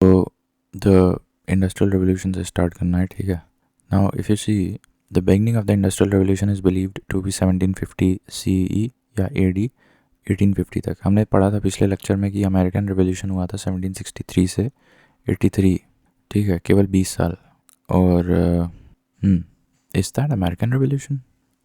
तो the industrial revolution से start करना है, ठीक है। Now if you see the beginning of the industrial revolution is believed to be 1750 CE या AD 1850 तक। हमने पढ़ा था पिछले लेक्चर में कि अमेरिकन रेवोल्यूशन हुआ था 1763 से 83, ठीक है, केवल 20 साल। और is that American revolution?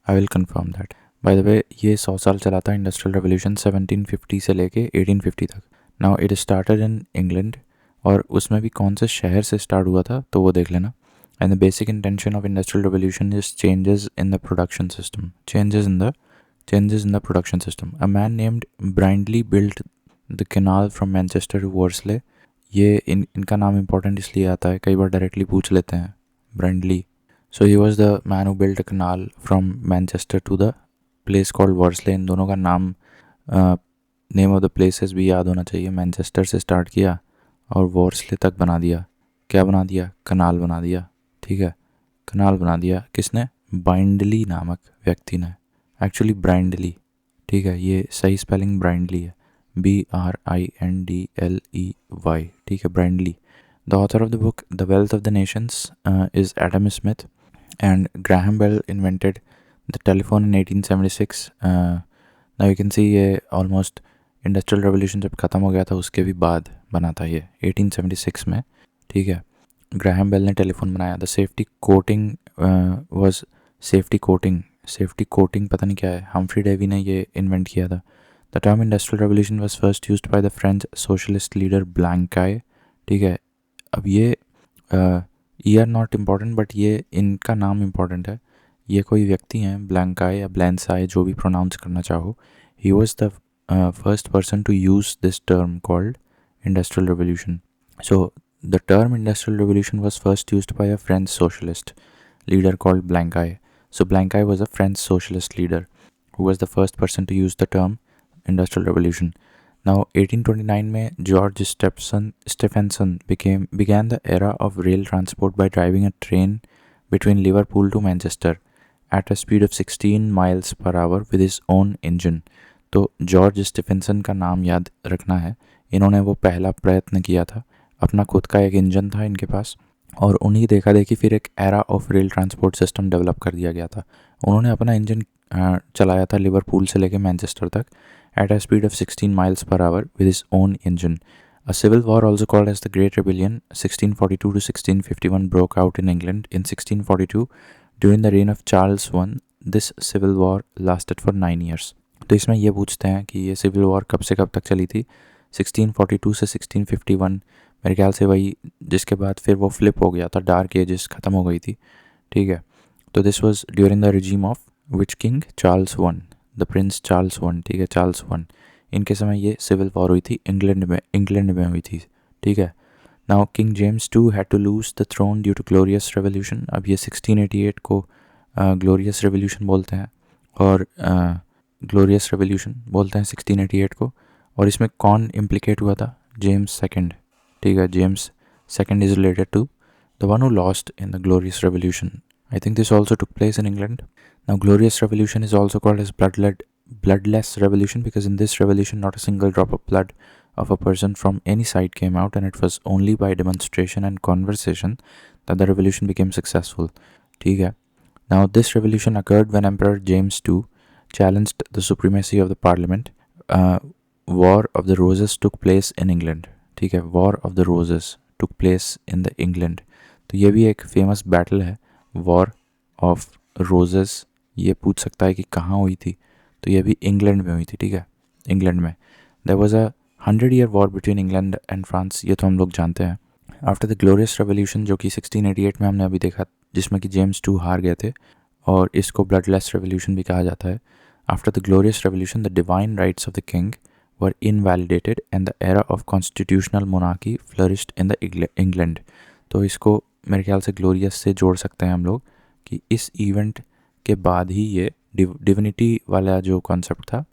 I will confirm that. By the way ये 100 साल चला था इंडस्ट्रियल रेवोल्यूशन 1750 से लेके 1850 तक। Now it started in England, और उसमें भी कौन से शहर से स्टार्ट हुआ था तो वो देख लेना। And the basic intention of industrial revolution is changes in the production system, changes in the production system. A man named Brindley built the canal from Manchester to Worsley. ये इनका नाम इंपॉर्टेंट इसलिए आता है, कई बार डायरेक्टली पूछ लेते हैं Brindley. So he was the man who built a canal from Manchester to the place called Worsley. इन दोनों का नाम, नेम ऑफ द प्लेसेस भी याद होना चाहिए। मैनचेस्टर से स्टार्ट किया और वॉर्सले तक बना दिया। क्या बना दिया? कनाल बना दिया, ठीक है। कनाल बना दिया किसने? बाइंडली नामक व्यक्ति ने। एक्चुअली ब्राइंडली, ठीक है, ये सही स्पेलिंग ब्राइंडली है, BRINDLEY, ठीक है, Brindley. The author of the book the wealth of the nations is Adam Smith, and Graham Bell invented the telephone in 1876। Now you can see ये ऑलमोस्ट इंडस्ट्रियल रेवोल्यूशन जब ख़त्म हो गया था उसके भी बाद बना था ये 1876 में, ठीक है। ग्राहम बेल ने टेलीफोन बनाया। The safety coating was safety coating पता नहीं क्या है, हम्फ्री डेवी ने ये इन्वेंट किया था। The term industrial revolution was first used by the French socialist leader Blanqui, ठीक है। अब ये ईयर नॉट इम्पॉर्टेंट, बट ये इनका नाम इम्पॉर्टेंट है। ये कोई व्यक्ति हैं, ब्लैंकाई या ब्लैंसाई, जो भी प्रोनाउंस करना चाहो। He was the first person to use this term called industrial revolution. So the term industrial revolution was first used by a French socialist leader called Blanquy. So Blanquy was a French socialist leader who was the first person to use the term industrial revolution. Now 1829 में George Stephenson began the era of rail transport by driving a train between Liverpool to Manchester at a speed of 16 miles per hour with his own engine. तो George Stephenson का नाम याद रखना है। इन्होंने वो पहला प्रयत्न किया था, अपना खुद का एक इंजन था इनके पास, और उन्हीं देखा देखी फिर एक era of rail transport system develop कर दिया गया था। उन्होंने अपना इंजन चलाया था लिवरपूल से लेके मैनचेस्टर तक at a speed of 16 miles per hour with his own engine. A civil war, also called as the Great Rebellion, 1642 to 1651, broke out in England in 1642 during the reign of Charles I. This civil war lasted for 9 years. तो इसमें ये पूछते हैं कि ये civil war कब से कब तक चली थी? 1642 से 1651, मेरे ख्याल से वही जिसके बाद फिर वो फ्लिप हो गया था, डार्क एजेस ख़त्म हो गई थी, ठीक है। तो this was during the regime of which king? Charles one, the Prince Charles one, ठीक है, चार्ल्स वन। इनके समय ये सिविल वॉर हुई थी, इंग्लैंड में हुई थी, ठीक है। Now King James two had to lose the throne due to glorious revolution. अब ये 1688 को ग्लोरियस रेवोल्यूशन बोलते हैं, और ग्लोरियस रेवोल्यूशन बोलते हैं 1688 को। और इसमें कौन इम्प्लिकेट हुआ था? जेम्स सेकंड, ठीक है। James second is related to the one who lost in the glorious revolution. I think this also took place in England. Now glorious revolution is also called as bloodless revolution because in this revolution not a single drop of blood of a person from any side came out, and it was only by demonstration and conversation that the revolution became successful, ठीक है। Now this revolution occurred when Emperor James II challenged the supremacy of the parliament. War of the Roses took place in England, ठीक है। War of the Roses took place in the England. तो ये भी एक famous battle है, War of Roses। ये पूछ सकता है कि कहाँ हुई थी, तो ये भी इंग्लैंड में हुई थी, ठीक है, इंग्लैंड में। There was a 100-year war between England and France, ये तो हम लोग जानते हैं। आफ्टर द ग्लोरियस रेवोल्यूशन, जो कि 1688 में हमने अभी देखा, जिसमें कि जेम्स टू हार गए थे, और इसको ब्लडलेस रेवोल्यूशन भी कहा जाता है। After the glorious revolution the divine rights of the king were invalidated and the era of constitutional monarchy flourished in the England. तो इसको मेरे ख्याल से ग्लोरियस से जोड़ सकते हैं हम लोग कि इस इवेंट के बाद ही ये डिविनिटी वाला जो कॉन्सेप्ट था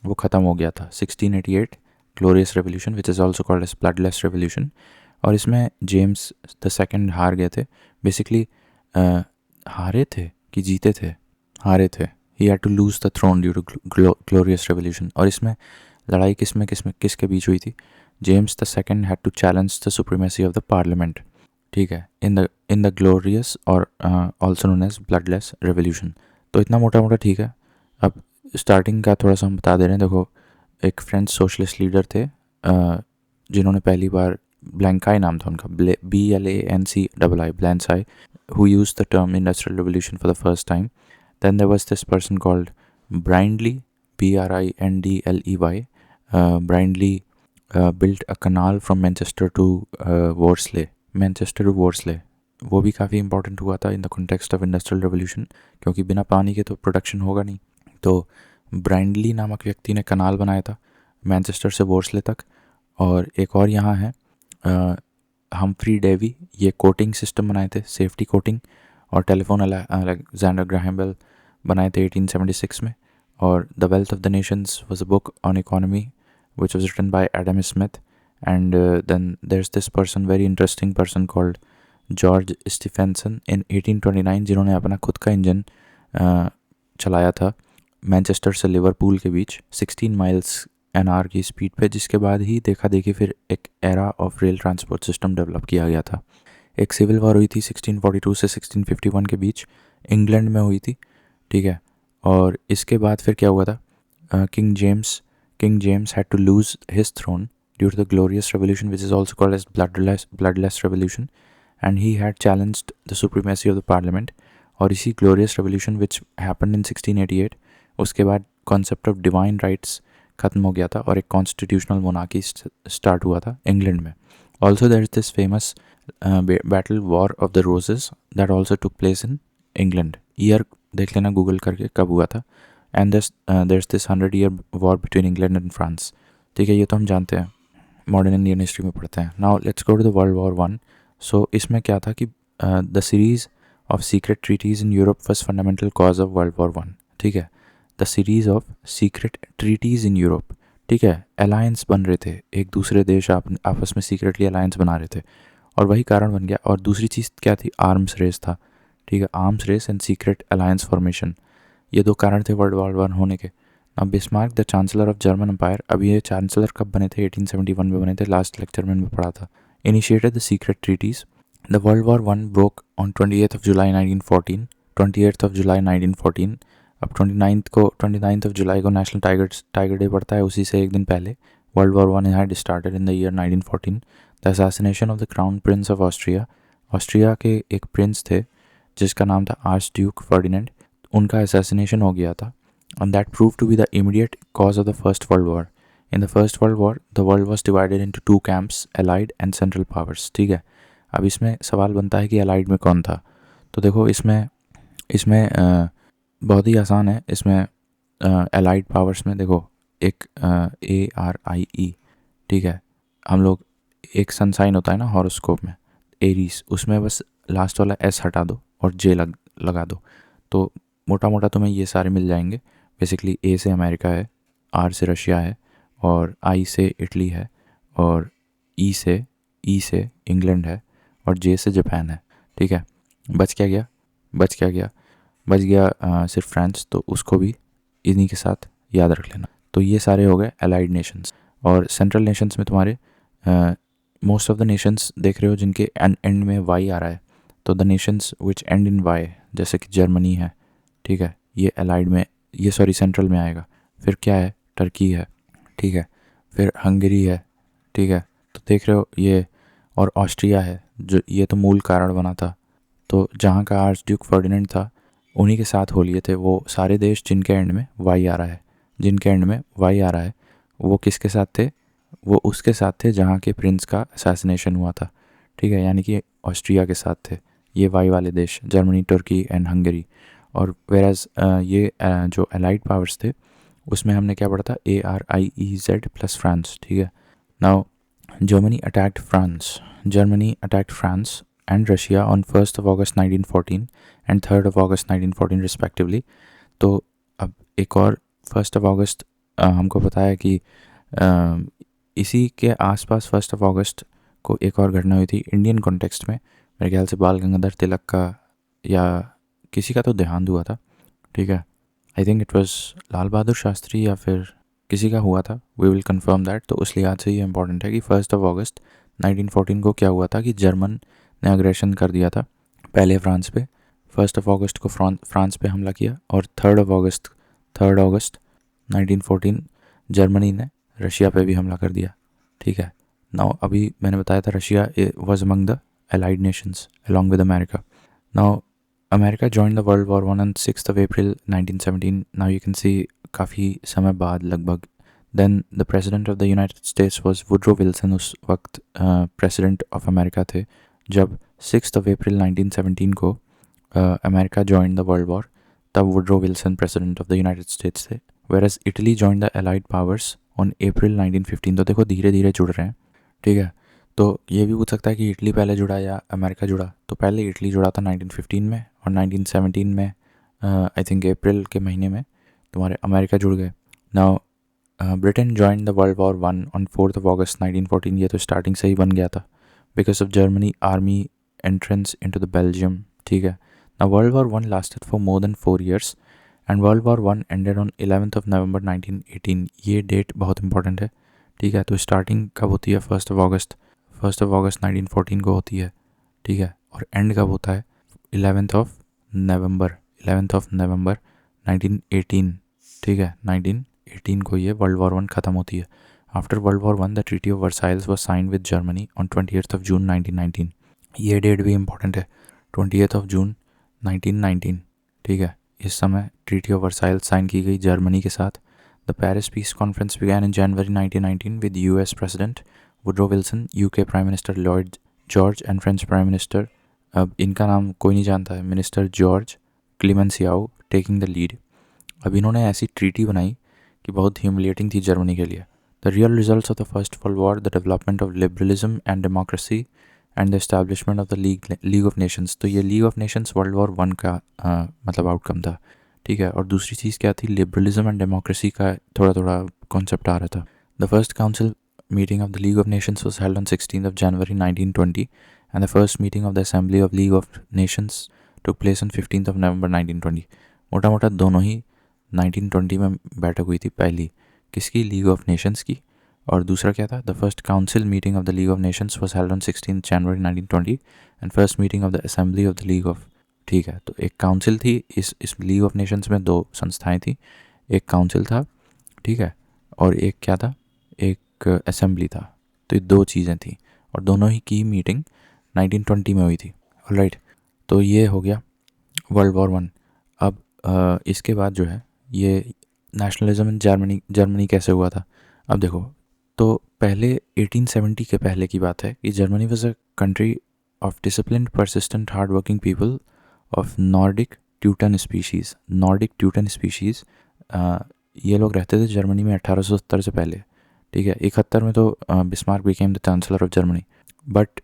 वो ख़त्म हो गया था। 1688 glorious revolution which is also called as bloodless revolution. और इसमें जेम्स द सेकंड हार गए थे, बेसिकली हारे थे कि जीते थे? हारे थे। He had to lose the throne due to glorious revolution. और इसमें लड़ाई किसके बीच हुई थी? James the second had to challenge the supremacy of the parliament, ठीक है, इन द ग्लोरियस और also known as bloodless revolution. तो इतना मोटा मोटा ठीक है। अब स्टार्टिंग का थोड़ा सा हम बता दे रहे हैं। देखो, एक फ्रेंच सोशलिस्ट लीडर थे जिन्होंने पहली बार, ब्लैंकाई नाम था उनका, BLANCAI, ब्लैंकाई, who used the term industrial revolution for the first time. Then there was this person called Brindley, BRINDLEY. Brindley built a canal from Manchester to Worsley. Manchester to Worsley, वो भी काफ़ी important हुआ था in the context of industrial revolution, क्योंकि बिना पानी के तो प्रोडक्शन होगा नहीं। तो ब्राइंडली नामक व्यक्ति ने कनाल बनाया था मैनचेस्टर से वॉर्सले तक। और एक और यहाँ है हम्फ्री डेवी, ये कोटिंग सिस्टम बनाए थे, सेफ्टी कोटिंग। और टेलीफोन अलेक्जेंडर ग्राहम बेल बनाए थे 1876 में। और the wealth of the Nations was a book on economy which was written by Adam Smith. And then there's this person, very interesting person called George Stephenson in 1829, जिन्होंने अपना खुद का engine चलाया था मैनचेस्टर से लिवरपूल के बीच 16 miles an hour की speed पे, जिसके बाद ही देखा देखी फिर एक era of rail transport system develop किया गया था। एक सिविल वॉर हुई थी 1642 से 1651 के बीच, इंग्लैंड में हुई थी, ठीक है। और इसके बाद फिर क्या हुआ था, King James had to lose his throne due to the Glorious Revolution, which is also called as Bloodless Revolution, and he had challenged the supremacy of the Parliament. और इसी Glorious Revolution which happened in 1688, उसके बाद concept of divine rights ख़त्म हो गया था और एक constitutional monarchy start हुआ था इंग्लैंड में। Also there is this famous battle War of the Roses that also took place in England. Year देख लेना गूगल करके कब हुआ था। And there's this 100-year war between England and France, ठीक है, ये तो हम जानते हैं, मॉडर्न इंडियन हिस्ट्री में पढ़ते हैं। Now let's go to the world war one. So इसमें क्या था कि the series of secret treaties in Europe was fundamental cause of world war one, ठीक है। The series of secret treaties in Europe, ठीक है, अलायंस बन रहे थे, एक दूसरे देश आपस में सीक्रेटली अलायंस बना रहे थे, और वही कारण बन गया। और दूसरी चीज़ क्या थी, आर्म्स रेस था, ठीक है, arms race and secret alliance formation, ये दो कारण थे वर्ल्ड वॉर वन होने के। अब Bismarck the chancellor of German empire, अब ये चांसलर कब बने थे, 1871 में बने थे, लास्ट लेक्चर में पढ़ा था। Initiated the secret treaties. The world war one broke on 28th of July 1914, 28th of July 1914। अब 29th of July को नेशनल टाइगर डे पड़ता है, उसी से एक दिन पहले world war one had started in the year 1914। The assassination of the crown Prince of Austria, Austria के एक प्रिंस थे जिसका नाम था आर्च ड्यूक फर्डिनेंड, उनका असैसिनेशन हो गया था। and that proved to be the immediate cause of the First World War. In the First World War, the world was divided into two camps, Allied and Central Powers, ठीक है। अब इसमें सवाल बनता है कि Allied में कौन था। तो देखो इसमें बहुत ही आसान है। इसमें Allied Powers में देखो एक ARIE, ठीक है, हम लोग एक सन साइन होता है ना हॉरोस्कोप में, एरीज, उसमें बस लास्ट वाला S हटा दो और J लगा दो, तो मोटा मोटा तुम्हें ये सारे मिल जाएंगे। बेसिकली A से अमेरिका है, R से रशिया है, और I से इटली है, और E से इंग्लैंड है, और J से जापान है, ठीक है। बच गया सिर्फ फ्रांस, तो उसको भी इन्हीं के साथ याद रख लेना। तो ये सारे हो गए अलाइड नेशंस। और सेंट्रल नेशंस में तुम्हारे मोस्ट ऑफ द नेशंस देख रहे हो जिनके एंड में वाई आ रहा है, तो the nations which end in Y, जैसे कि जर्मनी है, ठीक है, ये अलाइड में, ये सेंट्रल में आएगा। फिर क्या है, टर्की है, ठीक है, फिर हंगरी है, ठीक है, तो देख रहे हो ये, और ऑस्ट्रिया है, जो ये तो मूल कारण बना था। तो जहाँ का आर्च ड्यूक फर्डिनेंड था उन्हीं के साथ हो लिए थे वो सारे देश जिनके एंड में वाई आ रहा है, वो किसके साथ थे, वो उसके साथ थे जहाँ के प्रिंस का असैसिनेशन हुआ था, ठीक है, यानी कि ऑस्ट्रिया के साथ थे ये वाई वाले देश, जर्मनी, तुर्की एंड हंगरी। और वेराज ये जो अलाइड पावर्स थे उसमें हमने क्या पढ़ा था, ARIEZ प्लस फ्रांस, ठीक है। Now Germany attacked France and Russia on 1st of August 1914 and 3rd of August 1914 respectively. तो अब एक और 1st of August हमको पता है कि इसी के आसपास 1st of August को एक और घटना हुई थी इंडियन कॉन्टेक्स्ट में, मेरे ख्याल से बाल गंगाधर तिलक का या किसी का तो देहांत हुआ था, ठीक है। I think it was Lal Bahadur Shastri या फिर किसी का हुआ था, वी विल कंफर्म दैट। तो उस लिहाज से ये इंपॉर्टेंट है कि 1 अगस्त 1914 को क्या हुआ था कि जर्मन ने अग्रेशन कर दिया था पहले फ्रांस पे। 1 अगस्त को फ्रांस पे हमला किया, और 3 अगस्त 1914 जर्मनी ने रशिया पे भी हमला कर दिया। ठीक है, नाउ अभी मैंने बताया था Russia was among the allied nations along with America. Now America join the world war 1 on 6th of April 1917। Now you can see काफ़ी समय बाद लगभग। Then the president of the United States was Woodrow Wilson, उस वक्त president of America थे जब 6th of April 1917 को America join the world war, तब Woodrow Wilson president of the United States थे। Whereas Italy join the allied powers on April 1915। तो देखो धीरे धीरे जुड़ रहे हैं। ठीक है, तो ये भी पूछ सकता है कि इटली पहले जुड़ा या अमेरिका जुड़ा। तो पहले इटली जुड़ा था 1915 में, और 1917 में आई थिंक अप्रैल के महीने में तुम्हारे अमेरिका जुड़ गए। Now Britain join the world war 1 on 4th of August 1914। ये तो स्टार्टिंग से ही बन गया था because of Germany army entrance into the Belgium. ठीक है, now world war 1 lasted for more than 4 years and world war 1 ended on 11th of November 1918। ये date बहुत इंपॉर्टेंट है। ठीक है, तो स्टार्टिंग कब होती है? 1 अगस्त 1914 को होती है। ठीक है, और एंड कब होता है? 11th of November 1918। ठीक है, 1918 को ये वर्ल्ड वॉर 1 ख़त्म होती है। After world war 1 the treaty of Versailles was signed with Germany on 20th of June 1919। ये डेट भी इंपॉर्टेंट है, 20th of June 1919। ठीक है, इस समय ट्रीटी ऑफ वर्साइल्स साइन की गई जर्मनी के साथ। The Paris peace conference began in January 1919 with US president Woodrow Wilson, UK prime minister Lord George and French prime minister, अब इनका नाम कोई नहीं जानता है, minister George Clemenceau taking the lead. अब इन्होंने ऐसी ट्रीटी बनाई कि बहुत ह्यूमिलिएटिंग थी जर्मनी के लिए। The real results of the first world war, the development of liberalism and democracy and the establishment of the league of Nations. तो ये league of Nations world war 1 का मतलब आउटकम था। ठीक है, और दूसरी चीज़ क्या थी? लिबरलिज्म एंड डेमोक्रेसी का थोड़ा थोड़ा कॉन्सेप्ट आ रहा था। The first council meeting of the League of Nations was held on 16th of January 1920 and the first meeting of the Assembly of League of Nations took place on 15th of November 1920। मोटा मोटा दोनों ही 1920 में बैठक हुई थी, पहली किसकी? League of Nations की, और दूसरा क्या था? The first council meeting of the league of Nations was held on 16th January 1920 and first meeting of the assembly of the league of. ठीक है, तो एक काउंसिल थी, इस लीग ऑफ नेशंस में 2 संस्थाएं थी, एक काउंसिल था, ठीक है, और एक क्या था? एक असेंबली था। तो ये 2 चीज़ें थी, और दोनों ही की मीटिंग 1920 में हुई थी। ऑलराइट, तो ये हो गया वर्ल्ड वॉर 1। अब इसके बाद जो है ये नेशनलिज्म इन जर्मनी कैसे हुआ था? अब देखो, तो पहले 1870 के पहले की बात है कि Germany was a country of disciplined persistent hard working people of Nordic Teuton species. Nordic Teuton species ये लोग रहते थे जर्मनी में 1870 से पहले। ठीक है, 71 में तो Bismarck became the chancellor of Germany. But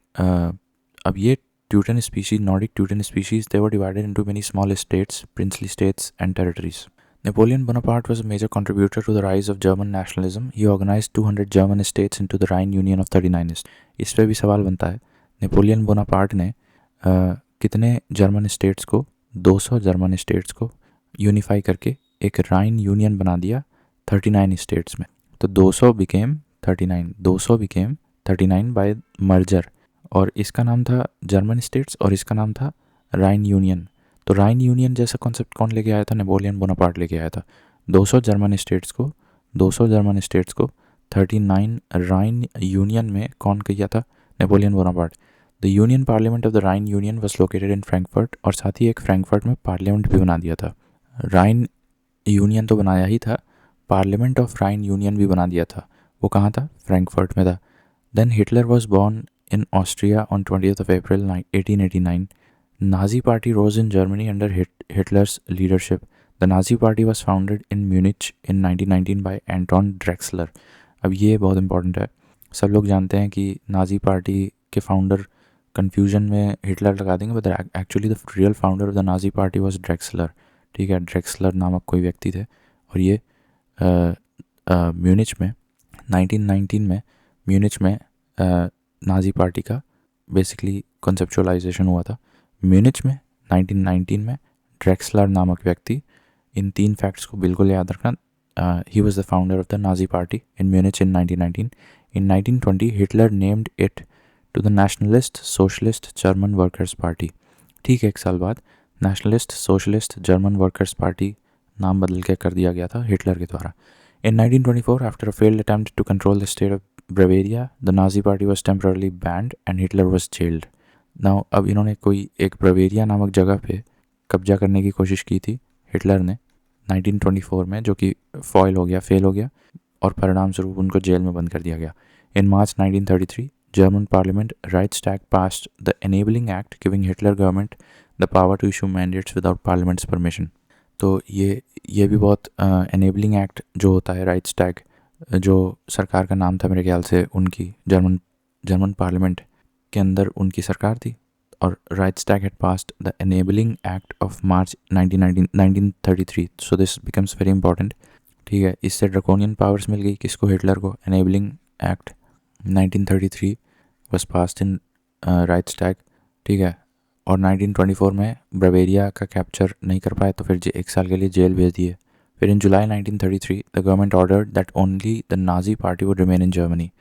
अब ये Teuton species, Nordic Teuton species, they were divided into many small states, princely states and territories. Napoleon Bonaparte was a major contributor to the rise of German nationalism. He organized 200 German states into the Rhine Union of 39 states। इस पे भी सवाल बनता है, Napoleon Bonaparte ने कितने German states को, 200 German states को यूनिफाई करके एक राइन यूनियन बना दिया 39 स्टेट्स में। तो 200 बिकेम 39 बाय मर्जर, और इसका नाम था जर्मन स्टेट्स और इसका नाम था राइन यूनियन। तो राइन यूनियन जैसा कॉन्सेप्ट कौन लेके आया था? नेपोलियन बोनापार्ट लेके आया था। 200 जर्मन स्टेट्स को 39 राइन यूनियन में कौन किया था? Napoleon Bonaparte. The union parliament of the Rhine union was located in Frankfurt, और साथ ही एक फ्रैंकफर्ट में पार्लियामेंट भी बना दिया था। राइन यूनियन तो बनाया ही था, पार्लियामेंट ऑफ राइन यूनियन भी बना दिया था। वो कहाँ था? फ्रैंकफर्ट में था। Then Hitler was born in Austria on 20th of April 1889। Nazi party rose in Germany under Hitler's leadership. The Nazi party was founded in Munich in 1919 by Anton Drexler। अब ये बहुत इंपॉर्टेंट है, सब लोग जानते हैं कि नाजी पार्टी के फाउंडर कन्फ्यूजन में हिटलर लगा देंगे, but actually the real founder of the Nazi party was Drexler. ठीक है, ड्रेक्सलर नामक कोई व्यक्ति थे, और ये म्यूनिच में 1919 में म्यूनिच में नाजी पार्टी का बेसिकली कॉन्सेप्चुअलाइजेशन हुआ था। म्यूनिच में 1919 में ड्रेक्सलर नामक व्यक्ति, इन 3 फैक्ट्स को बिल्कुल याद रखना, he was the founder of the Nazi Party in Munich in 1919. In 1920, Hitler named it to the Nationalist Socialist German Workers' Party. ठीक है, एक साल बाद nationalist socialist German workers party नाम बदल के कर दिया गया था हिटलर के द्वारा. In 1924, after a failed attempt to control the state of Bavaria, the Nazi Party was temporarily banned and Hitler was jailed. Now, अब इन्होंने कोई एक ब्रवेरिया नामक जगह पे कब्जा करने की कोशिश की थी हिटलर ने 1924 में, जो कि फेल हो गया और परिणाम स्वरूप उनको जेल में बंद कर दिया गया. In March 1933, German Parliament Reichstag passed the Enabling Act, giving Hitler government the power to issue mandates without Parliament's permission. तो ये भी बहुत एनेबलिंग एक्ट जो होता है राइट्सटैग, जो सरकार का नाम था मेरे ख्याल से, उनकी जर्मन पार्लियामेंट के अंदर उनकी सरकार थी. और Reichstag had passed the enabling act of March 1933. So this becomes very important. ठीक है, इससे ड्रैकोनियन पावर्स मिल गई किसको? हिटलर को. Enabling act 1933 was passed in Reichstag. ठीक है, और 1924 में ब्रवेरिया का कैप्चर नहीं कर पाए तो फिर एक साल के लिए जेल भेज दिए. फिर इन जुलाई 1933 the government ordered that only the Nazi party would remain in Germany.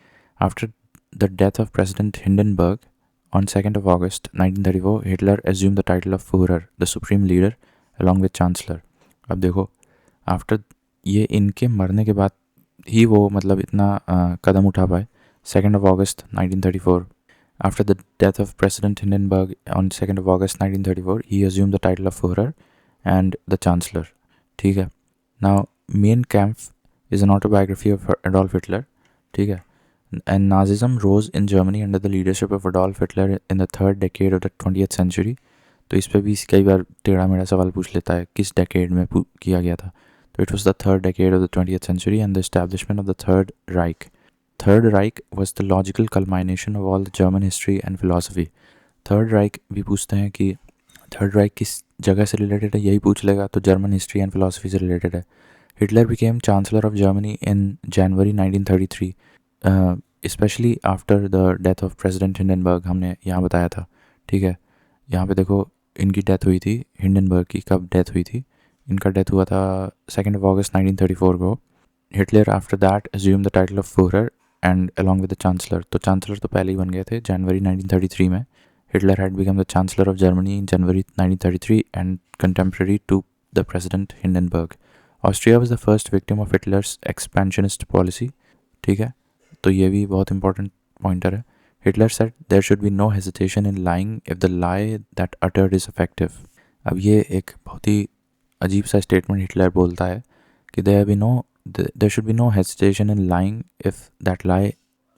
After the death of president Hindenburg on 2nd of August 1934, Hitler assumed the title of Führer, the supreme leader, along with Chancellor. अब देखो, after ये इनके मरने के बाद ही वो मतलब इतना कदम उठा पाए. 2nd of August 1934. After the death of President Hindenburg on 2nd of August 1934, he assumed the title of Führer and the Chancellor. ठीक है. Now, Mein Kampf is an autobiography of Adolf Hitler. ठीक है. And Nazism rose in Germany under the leadership of Adolf Hitler in the third decade of the 20th century. तो इस पे भी कई बार टेढ़ा मेढ़ा सवाल पूछ लेता है किस डेकेड में किया गया था. तो it was the third decade of the 20th century and the establishment of the Third Reich. Third Reich was the logical culmination of all the German history and philosophy. Third Reich भी पूछते हैं कि Third Reich किस जगह से related है, यही पूछ लेगा तो जर्मन हिस्ट्री एंड फिलोसफी से रिलेटेड है. Hitler became Chancellor of Germany in January 1933. Specially after the death of president Hindenburg. हमने यहाँ बताया था. ठीक है, यहाँ पे देखो इनकी डेथ हुई थी, हिंडनबर्ग की कब डेथ हुई थी? इनका डेथ हुआ था 2nd of August 1934 को. Hitler after that assume the title of Fuhrer and along with the chancellor. तो चांसलर तो पहले ही बन गए थे जनवरी 1933 में. Hitler had become the chancellor of Germany in January 1933 and contemporary to the president Hindenburg. Austria was the first victim of Hitler's expansionist policy. ठीक है, तो ये भी बहुत इंपॉर्टेंट पॉइंटर है. Hitler said there should be no hesitation in lying if the lie that uttered is effective. अब ये एक बहुत ही अजीब सा स्टेटमेंट हिटलर बोलता है कि there should be no hesitation in lying if that lie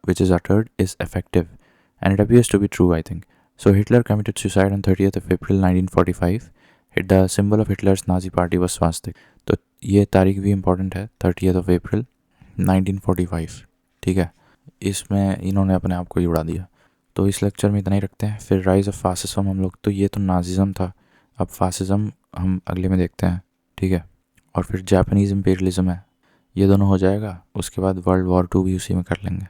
which is uttered is effective, and it appears to be true I think. So Hitler committed suicide on 30th of April 1945. The symbol of Hitler's Nazi party was swastika. तो ये तारीख भी important है, 30th of April 1945. ठीक है, इसमें इन्होंने अपने आप को ही उड़ा दिया. तो इस लेक्चर में इतना ही रखते हैं. फिर राइज ऑफ फासिज्म हम लोग, तो ये तो नाजिज़म था, अब फासिज्म हम अगले में देखते हैं. ठीक है, और फिर जापानीज़ इम्पीरियलिज्म है. ये दोनों हो जाएगा, उसके बाद World War II भी उसी में कर लेंगे.